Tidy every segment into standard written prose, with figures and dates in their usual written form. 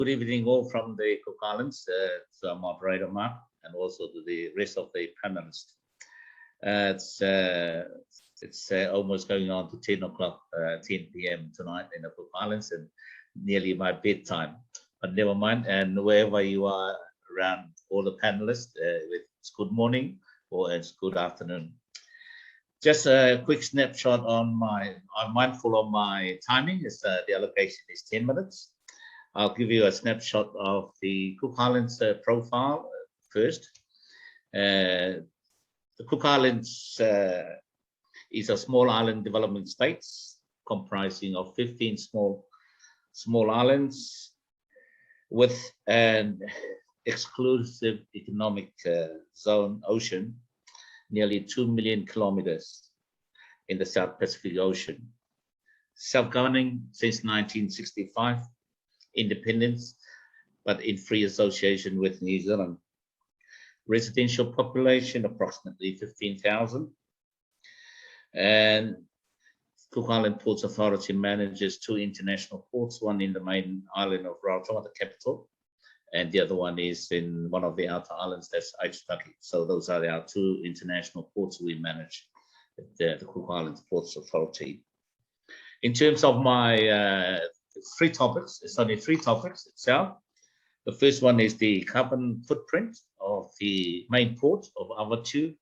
Good evening all from the Cook Islands, to our moderator Mark, and also to the rest of the panelists. It's almost going on to 10 o'clock, 10 p.m. tonight in the Cook Islands, and nearly my bedtime. But never mind, and wherever you are around all the panelists, it's good morning or it's good afternoon. Just a quick snapshot on I'm mindful of my timing. The allocation is 10 minutes. I'll give you a snapshot of the Cook Islands profile first. The Cook Islands is a small island development state comprising of 15 small islands with an exclusive economic zone ocean, nearly 2 million kilometers in the South Pacific Ocean. Self-governing since 1965, independence, but in free association with New Zealand. Residential population approximately 15,000. And Cook Island Ports Authority manages 2 international ports, one in the main island of Rarotonga, the capital, and the other one is in one of the outer islands, that's Aitutaki. So those are our 2 international ports we manage at the Cook Islands Ports Authority. In terms of my 3 topics, it's only 3 topics itself. The first one is the carbon footprint of the main port of Avatu.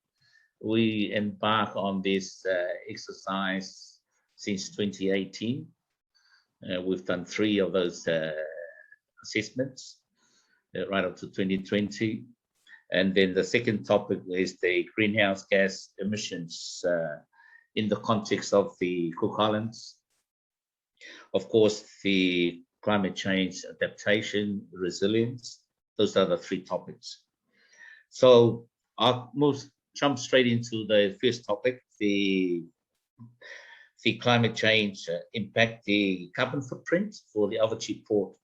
We embark on this exercise since 2018. We've done 3 of those assessments right up to 2020. And then the second topic is the greenhouse gas emissions in the context of the Cook Islands. Of course, the climate change, adaptation, resilience, those are the 3 topics. So I'll jump straight into the first topic, the climate change impact, the carbon footprint for the Avatu port.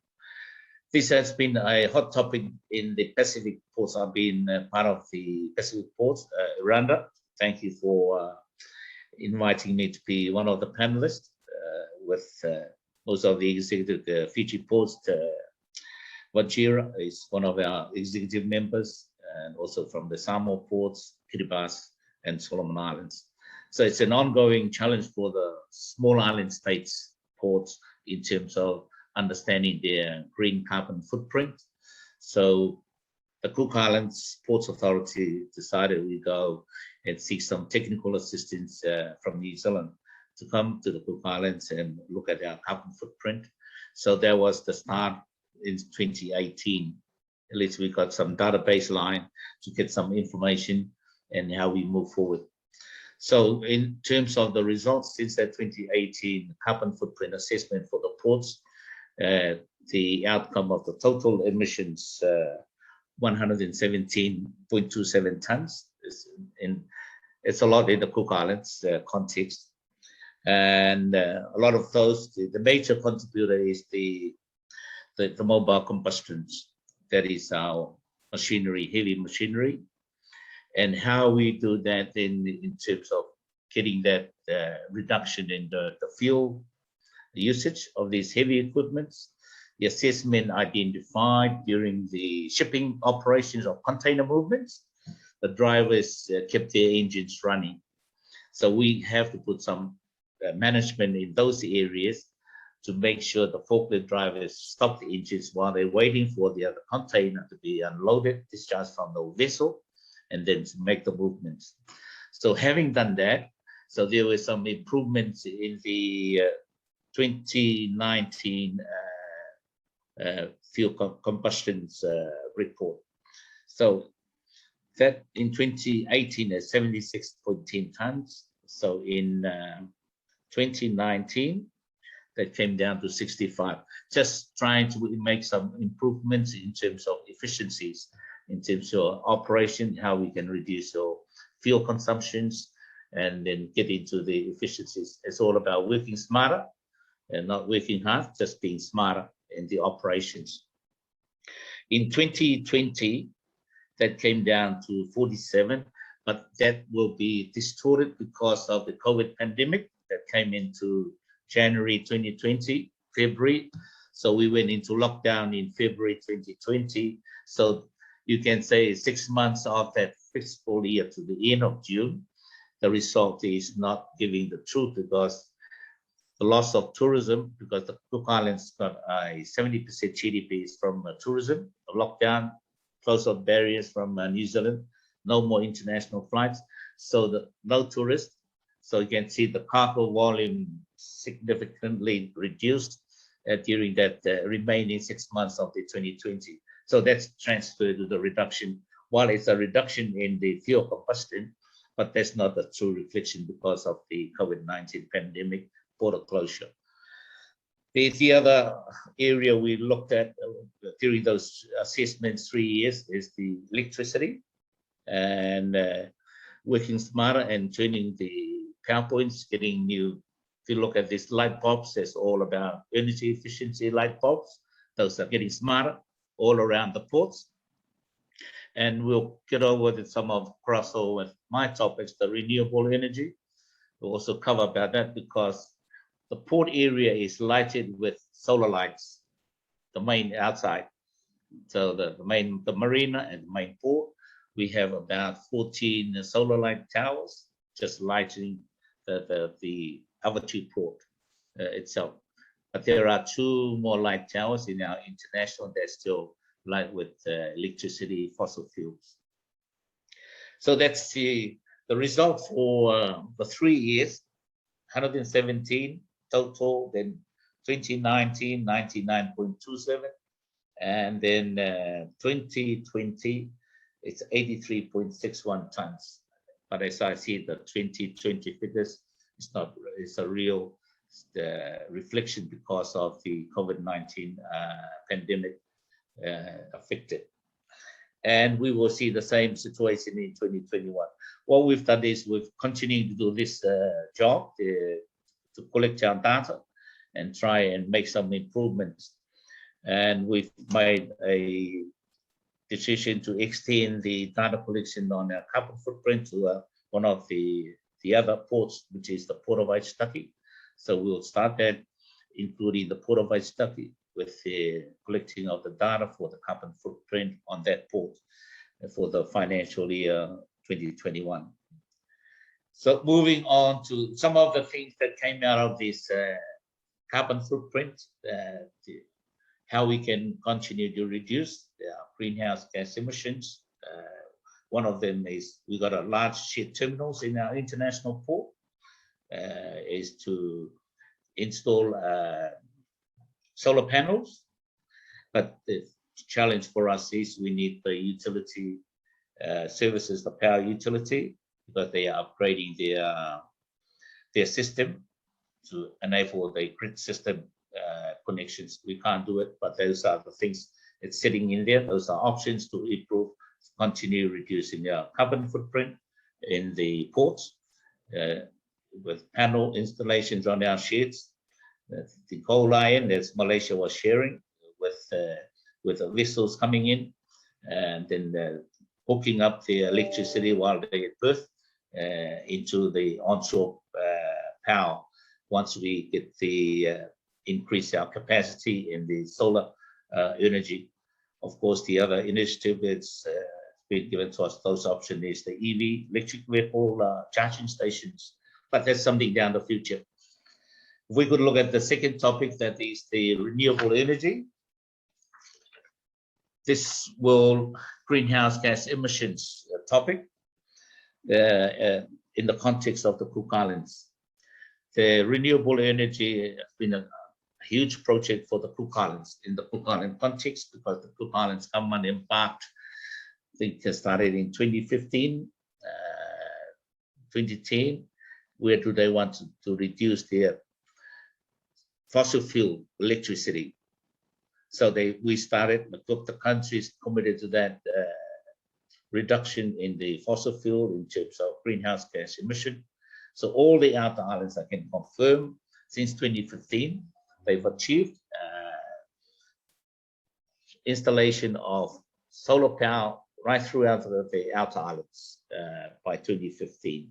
This has been a hot topic in the Pacific ports. I've been part of the Pacific ports, Rwanda. Thank you for inviting me to be one of the panelists with most of the executive Fiji ports. Wajira is one of our executive members, and also from the Samoa ports, Kiribati, and Solomon Islands. So it's an ongoing challenge for the small island states ports in terms of understanding their green carbon footprint. So the Cook Islands Ports Authority decided we go and seek some technical assistance from New Zealand to come to the Cook Islands and look at our carbon footprint. So that was the start in 2018. At least we got some database line to get some information and how we move forward. So in terms of the results since that 2018 carbon footprint assessment for the ports, the outcome of the total emissions, 117.27 tons. It's a lot in the Cook Islands context. And a lot of those, the major contributor is the mobile combustions. That is our machinery, heavy machinery. And how we do that in terms of getting that reduction in the fuel usage of these heavy equipments. The assessment identified during the shipping operations of container movements, the drivers kept their engines running. So we have to put some management in those areas to make sure the forklift drivers stop the engines while they're waiting for the other container to be unloaded, discharged from the vessel, and then to make the movements. So having done that, so there were some improvements in the 2019 fuel combustions report. So that in 2018 is 76.10 tons. So in 2019, that came down to 65. Just trying to make some improvements in terms of efficiencies, in terms of operation, how we can reduce your fuel consumptions, and then get into the efficiencies. It's all about working smarter and not working hard, just being smarter in the operations. In 2020, that came down to 47, but that will be distorted because of the COVID pandemic that came into January 2020, February. So we went into lockdown in February 2020. So you can say 6 months of that fiscal year to the end of June, the result is not giving the truth, because the loss of tourism, because the Cook Islands got a 70% GDP is from tourism, the lockdown, close of barriers from New Zealand, no more international flights, so no tourists. So you can see the cargo volume significantly reduced during that remaining 6 months of the 2020. So that's transferred to the reduction. While it's a reduction in the fuel combustion, but that's not a true reflection because of the COVID-19 pandemic border closure. The other area we looked at during those assessments 3 years is the electricity, and working smarter and turning the power points, getting new. If you look at these light bulbs, it's all about energy efficiency light bulbs. Those are getting smarter all around the ports. And we'll get over with some of crossover with my topics, the renewable energy. We'll also cover about that because the port area is lighted with solar lights, the main outside. So the marina and the main port, we have about 14 solar light towers just lighting the Adaptation port itself. But there are 2 more light towers in our international that still light with electricity, fossil fuels. So that's the result for the 3 years, 117 total, then 2019, 99.27, and then 2020, it's 83.61 tons. But as I see the 2020 figures, it's a real reflection because of the COVID-19 pandemic affected. And we will see the same situation in 2021. What we've done is we've continued to do this job to collect our data and try and make some improvements. And we've made a decision to extend the data collection on our carbon footprint to one of the other ports, which is the Port of Aitutaki. So we'll start that, including the Port of Aitutaki, with the collecting of the data for the carbon footprint on that port for the financial year 2021. So moving on to some of the things that came out of this carbon footprint, how we can continue to reduce greenhouse gas emissions. One of them is we got a large ship terminals in our international port, is to install solar panels. But the challenge for us is we need the utility services, the power utility, because they are upgrading their system to enable the grid system connections. We can't do it, but those are the things it's sitting in there. Those are options to improve, continue reducing our carbon footprint in the ports with panel installations on our ships. The coal iron, as Malaysia was sharing with the vessels coming in, and then hooking up the electricity while they at berth into the onshore power. Once we get the increase our capacity in the solar energy. Of course, the other initiative that's been given to us, those options, is the EV, electric vehicle charging stations, but that's something down the future. If we could look at the second topic, that is the renewable energy. This will greenhouse gas emissions topic in the context of the Cook Islands. The renewable energy has been a huge project for the Cook Islands in the Cook Island context, because the Cook Islands government embarked, I think it started in 2015, 2010, where do they want to reduce their fossil fuel electricity. So we started, the countries committed to that reduction in the fossil fuel in terms of greenhouse gas emission. So all the outer islands, I can confirm, since 2015, they've achieved installation of solar power right throughout the outer islands by 2015.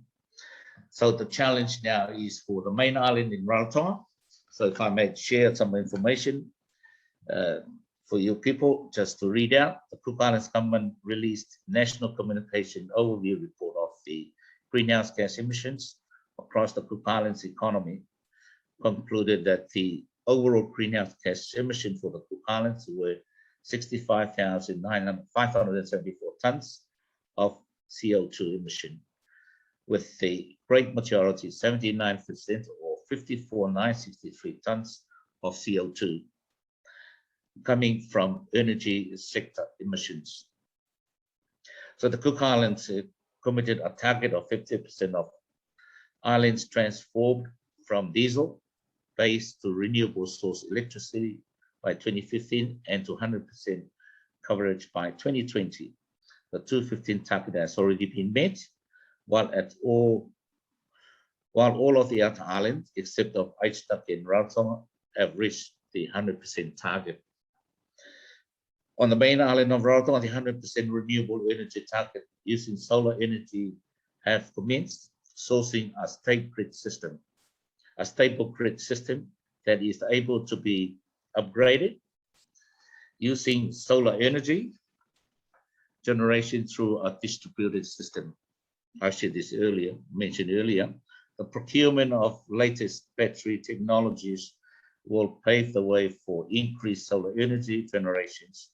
So the challenge now is for the main island in Rarotonga. So if I may share some information, For you people, just to read out, the Cook Islands government released National Communication Overview Report of the greenhouse gas emissions across the Cook Islands economy, concluded that the overall greenhouse gas emission for the Cook Islands were 65,574 tons of CO2 emission, with the great majority, 79% or 54,963 tons of CO2 coming from energy sector emissions. So the Cook Islands committed a target of 50% of islands transformed from diesel-based to renewable source electricity by 2015 and to 100% coverage by 2020. The 2015 target has already been met, while all of the other islands, except of Aitutaki and Rarotonga, have reached the 100% target. On the main island of Rarotonga, the 100% renewable energy target using solar energy have commenced sourcing a stable grid system that is able to be upgraded using solar energy generation through a distributed system. I said this mentioned earlier. The procurement of latest battery technologies will pave the way for increased solar energy generations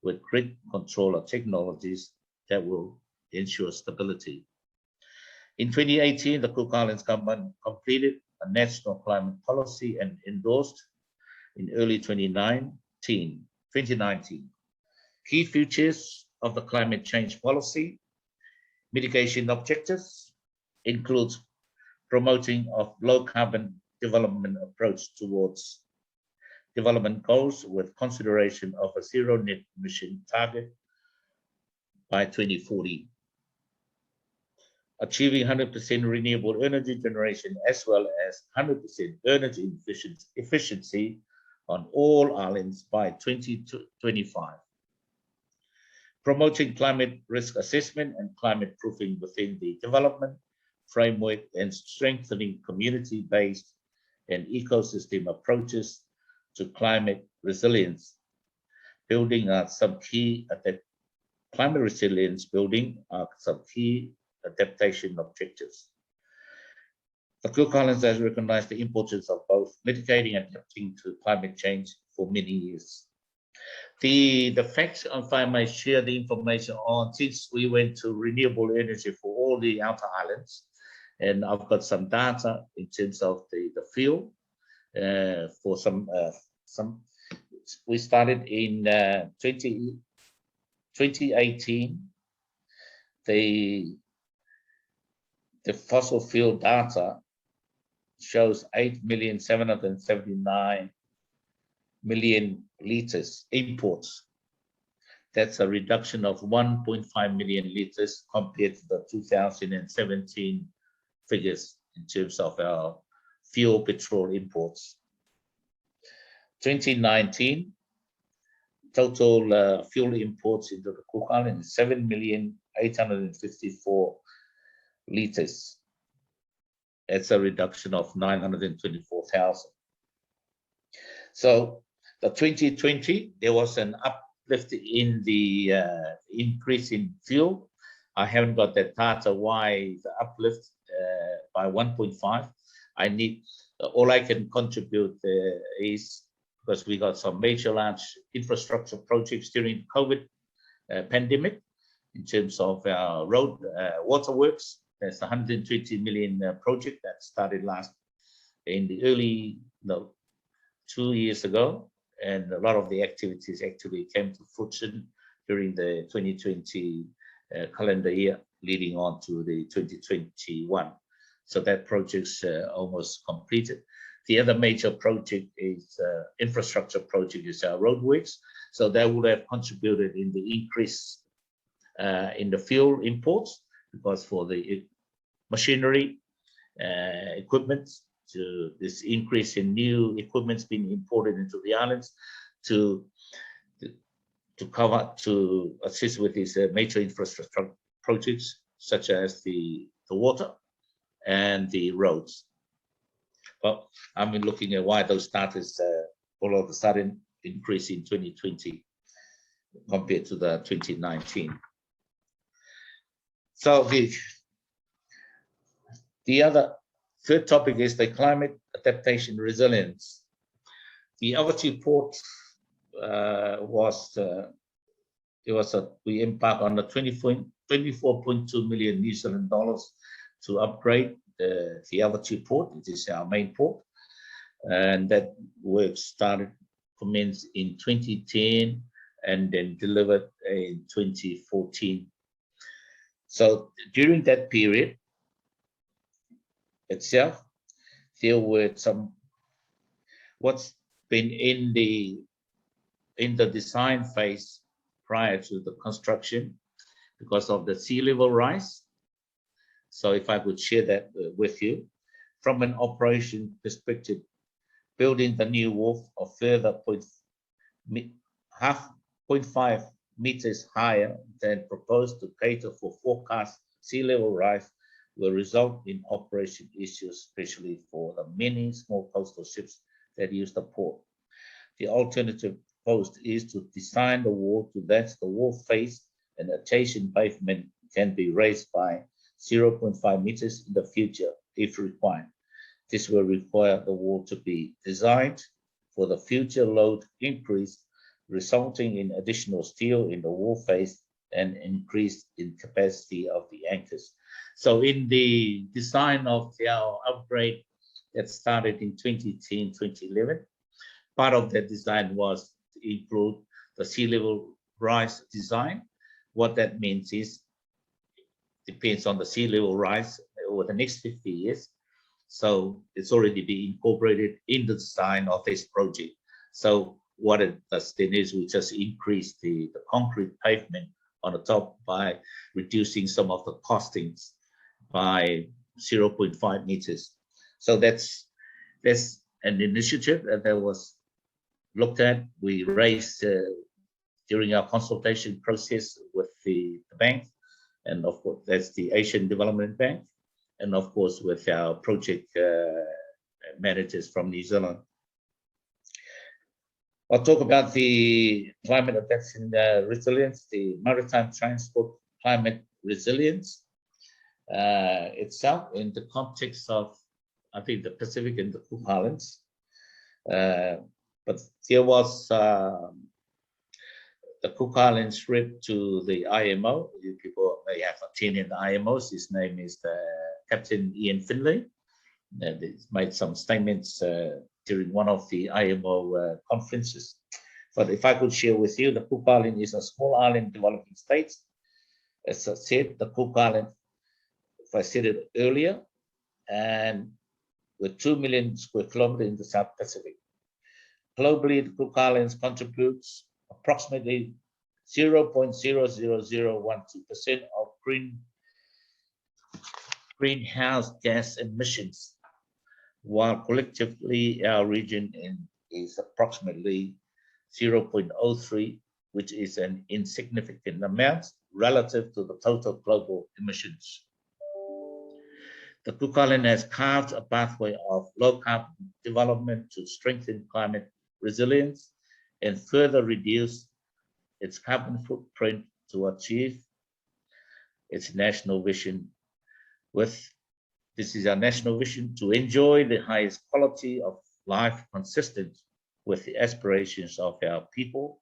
with grid controller technologies that will ensure stability. In 2018, the Cook Islands government completed a national climate policy and endorsed in early 2019. Key features of the climate change policy mitigation objectives includes promoting of low carbon development approach towards development goals with consideration of a zero net emission target by 2040. Achieving 100% renewable energy generation as well as 100% energy efficiency on all islands by 2025. Promoting climate risk assessment and climate proofing within the development framework and strengthening community-based and ecosystem approaches to climate resilience. Building some key climate resilience building are some key adaptation objectives. The Cook Islands has recognized the importance of both mitigating and adapting to climate change for many years. The facts, if I may share the information on, since we went to renewable energy for all the outer islands, and I've got some data in terms of the fuel for some, we started in 2018, the fossil fuel data shows 8,779,000,000 liters imports. That's a reduction of 1.5 million liters compared to the 2017 figures in terms of our fuel petrol imports. 2019, total fuel imports into the Cook Islands, 7,854,000 liters. That's a reduction of 924,000. So the 2020, there was an uplift in the increase in fuel. I haven't got that data why the uplift by 1.5. I need, all I can contribute is because we got some major large infrastructure projects during the COVID pandemic in terms of our road waterworks. That's a 120 million project that started in the early 2 years ago, and a lot of the activities actually came to fruition during the 2020 calendar year leading on to the 2021. So that project's almost completed. The other major project is infrastructure project is our roadworks. So that would have contributed in the increase in the fuel imports, because for the machinery equipment, to this increase in new equipments being imported into the islands to assist with these major infrastructure projects such as the water and the roads. Well, I'm looking at why those starters all of a sudden increase in 2020 compared to the 2019. So the other third topic is the climate adaptation resilience. The other two ports we embarked on the 24.2 million New Zealand dollars to upgrade the other two port. It is our main port, and that work commenced in 2010 and then delivered in 2014. So during that period itself, there were what's been in the design phase prior to the construction because of the sea level rise. So if I could share that with you, from an operation perspective, building the new wharf of further 0.5 meters higher than proposed to cater for forecast sea level rise will result in operation issues, especially for the many small coastal ships that use the port. The alternative proposed is to design the wall to that the wharf face and adjacent pavement can be raised by 0.5 meters in the future if required. This will require the wall to be designed for the future load increase, resulting in additional steel in the wall face and increase in capacity of the anchors. So in the design of our upgrade that started in 2010, 2011, part of that design was to improve the sea level rise design. What that means is, depends on the sea level rise over the next 50 years. So it's already been incorporated in the design of this project. So what it does then is we just increase the concrete pavement on the top by reducing some of the costings by 0.5 meters. So that's an initiative that was looked at. We raised during our consultation process with the bank, and of course that's the Asian Development Bank, and of course with our project managers from New Zealand. I'll talk about the climate adaptation resilience, the maritime transport climate resilience itself in the context of, I think, the Pacific and the Cook Islands. But there was the Cook Islands trip to the IMO. You people may have attended the IMOs. His name is Captain Ian Finlay. And he's made some statements during one of the IMO conferences. But if I could share with you, the Cook Island is a small island developing state. As I said, the Cook Island, if I said it earlier, and with 2 million square kilometers in the South Pacific. Globally, the Cook Islands contributes approximately 0.00012% of greenhouse gas emissions, while collectively our region is approximately 0.03, which is an insignificant amount relative to the total global emissions. The Cook Island has carved a pathway of low carbon development to strengthen climate resilience and further reduce its carbon footprint to achieve its national vision. This is our national vision to enjoy the highest quality of life consistent with the aspirations of our people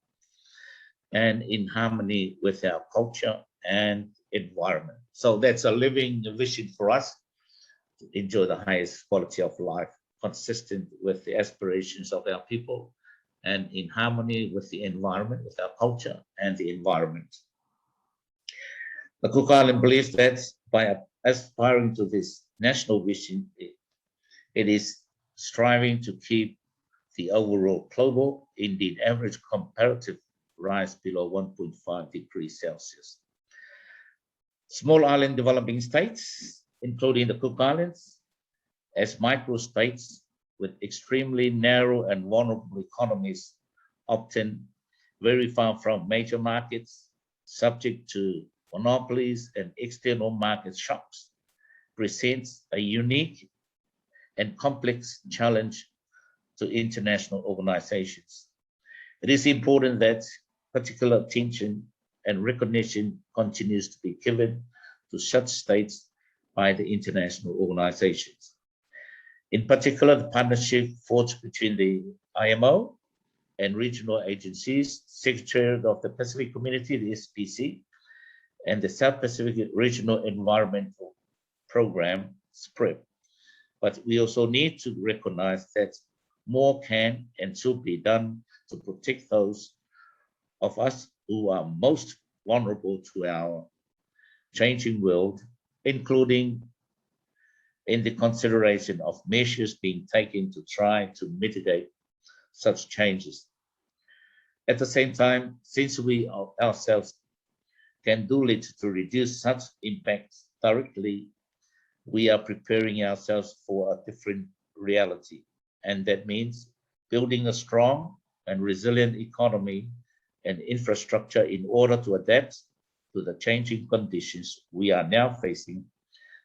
and in harmony with our culture and environment. So that's a living vision for us, to enjoy the highest quality of life consistent with the aspirations of our people and in harmony with the environment, with our culture and the environment. The Cook Island believes that by aspiring to this national vision, it is striving to keep the overall global, indeed average comparative rise below 1.5 degrees Celsius. Small island developing states, including the Cook Islands, as microstates with extremely narrow and vulnerable economies, often very far from major markets, subject to monopolies and external market shocks, presents a unique and complex challenge to international organizations. It is important that particular attention and recognition continues to be given to such states by the international organizations. In particular, the partnership forged between the IMO and regional agencies, Secretariat of the Pacific Community, the SPC, and the South Pacific Regional Environmental Program, SPREP. But we also need to recognize that more can and should be done to protect those of us who are most vulnerable to our changing world, including in the consideration of measures being taken to try to mitigate such changes. At the same time, since we ourselves can do little to reduce such impacts directly, we are preparing ourselves for a different reality. And that means building a strong and resilient economy and infrastructure in order to adapt to the changing conditions we are now facing.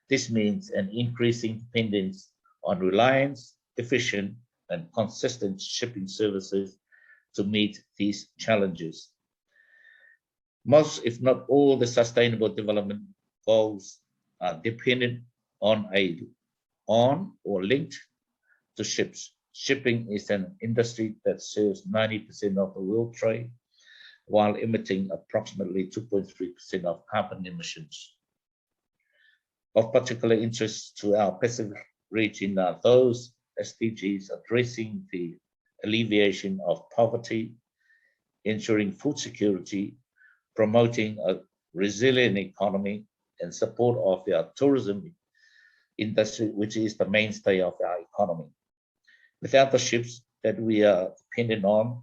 This means an increasing dependence on reliance, efficient, and consistent shipping services to meet these challenges. Most, if not all, the sustainable development goals are dependent on or linked to ships. Shipping is an industry that serves 90% of the world trade, while emitting approximately 2.3% of carbon emissions. Of particular interest to our Pacific region are those SDGs addressing the alleviation of poverty, ensuring food security, promoting a resilient economy, and support of our tourism industry, which is the mainstay of our economy. Without the ships that we are dependent on,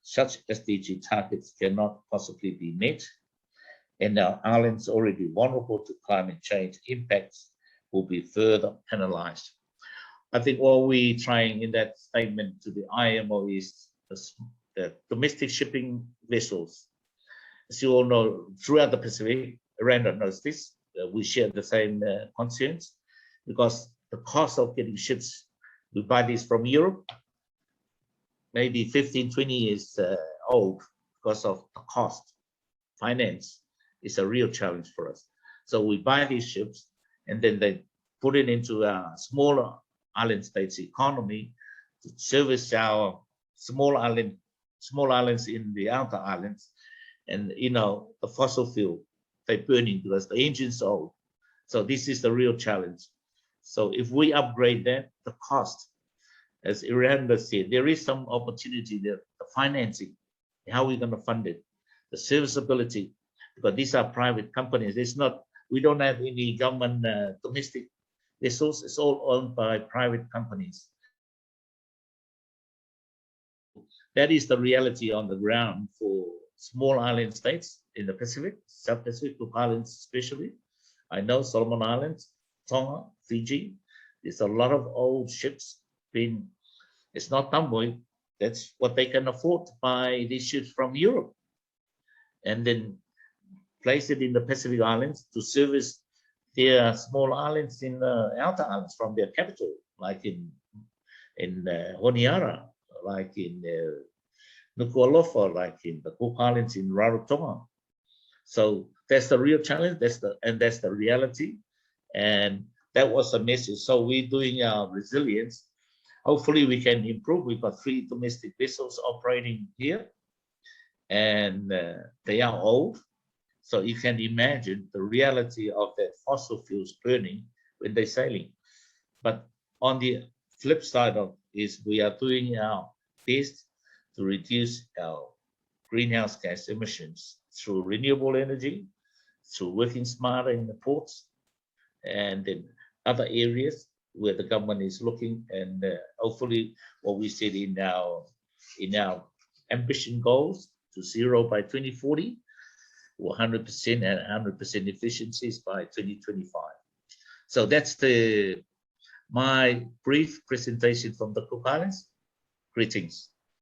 such SDG targets cannot possibly be met, and our islands already vulnerable to climate change impacts will be further penalized. I think what we're trying in that statement to the IMO is the domestic shipping vessels. As you all know, throughout the Pacific, Randa knows this, we share the same concerns, because the cost of getting ships, we buy these from Europe, maybe 15, 20 years old, because of the cost. Finance is a real challenge for us. So we buy these ships and then they put it into a smaller island states economy to service our small islands in the outer islands. And you know, the fossil fuel, they're burning because the engine's old. So this is the real challenge. So if we upgrade that, the cost, as Iranda said, there is some opportunity there, the financing, how are we going to fund it, the serviceability, because these are private companies. It's not, we don't have any government domestic vessels. It's all owned by private companies. That is the reality on the ground for small island states in the Pacific, South Pacific, Cook Islands especially. I know Solomon Islands, Tonga, Fiji. There's a lot of old ships being, it's not tumbleweed. That's what they can afford to buy these ships from Europe and then place it in the Pacific Islands to service their small islands in the outer islands from their capital, like in Honiara, like in Nuku'alofa, like in the Cook Islands in Rarotonga. So that's the real challenge. That's the reality, and that was the message. So we're doing our resilience. Hopefully we can improve. We've got 3 domestic vessels operating here, and they are old. So you can imagine the reality of that fossil fuels burning when they're sailing. But on the flip side of is we are doing our best to reduce our greenhouse gas emissions through renewable energy, through working smarter in the ports, and in other areas where the government is looking, and hopefully what we said in our ambition goals to zero by 2040, or 100% and 100% efficiencies by 2025. So that's my brief presentation from the Cook Islands. Greetings.